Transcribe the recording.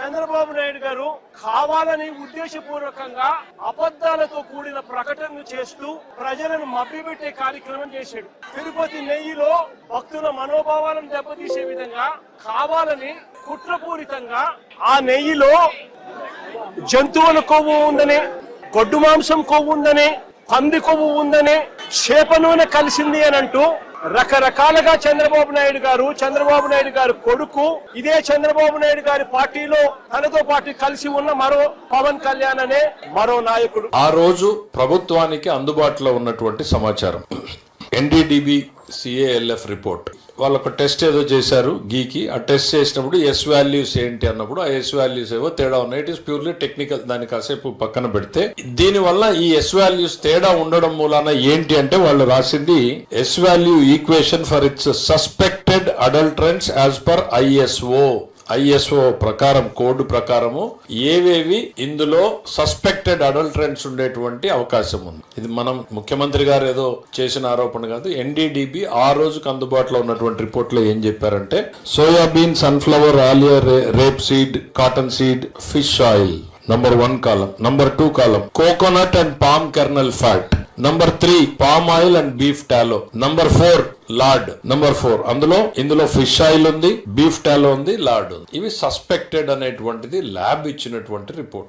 చంద్రబాబు నాయుడు గారు కావాలని ఉద్దేశపూర్వకంగా అబద్ధాలతో కూడిన ప్రకటనలు చేస్తూ ప్రజలను మభ్యపెట్టే కార్యక్రమం చేశాడు. తిరుపతి నెయ్యిలో భక్తుల మనోభావాలను దెబ్బతీసే విధంగా కావాలని కుట్రపూరితంగా ఆ నెయ్యిలో జంతువుల కొవ్వు ఉందని, గొడ్డు మాంసం కొవ్వు ఉందని, పంది కొవ్వు ఉందని, చేప నూనె కలిసింది అని అంటూ రకరకాలుగా చంద్రబాబు నాయుడు గారు కొడుకు, ఇదే చంద్రబాబు నాయుడు గారి పార్టీలో తనతో పాటు కలిసి ఉన్న మరో పవన్ కళ్యాణ్ అనే మరో నాయకుడు. ఆ రోజు ప్రభుత్వానికి అందుబాటులో ఉన్నటువంటి సమాచారం ఎన్డీడీబీ CALF రిపోర్ట్, వాళ్ళు ఒక టెస్ట్ ఏదో చేశారు గీకి. ఆ టెస్ట్ చేసినప్పుడు ఎస్ వాల్యూస్ ఏంటి అన్నప్పుడు ఆ ఎస్ వాల్యూస్ ఏవో తేడా ఉన్నాయి. ఇట్ ఈస్ ప్యూర్లీ టెక్నికల్, దాన్ని కాసేపు పక్కన పెడితే దీని వల్ల ఈ ఎస్ వాల్యూస్ తేడా ఉండడం మూలాన ఏంటి అంటే వాళ్ళు రాసింది S value equation for its suspected adulterants as per ISO ప్రకారం, కోడ్ ప్రకారము ఏవేవి ఇందులో సస్పెక్టెడ్ అడల్టరెంట్స్ ఉండేటువంటి అవకాశం ఉంది. ఇది మనం ముఖ్యమంత్రి గారు ఏదో చేసిన ఆరోపణ కాదు. NDDB ఆ రోజుకు అందుబాటులో ఉన్నటువంటి రిపోర్ట్ లో ఏం చెప్పారంటే soybean, sunflower, Alia, rape seed, cotton seed, fish oil number 1 column. Number 2 column coconut and palm kernel fat. Number 3 palm oil and beef టాలో. Number 4 lord. Number 4 ఇందులో ఫిష్ ఆయిల్ ఉంది, బీఫ్ టాలో ఉంది, లార్డ్ ఉంది. ఇవి సస్పెక్టెడ్ అనేటువంటిది lab ఇచ్చినటువంటి report.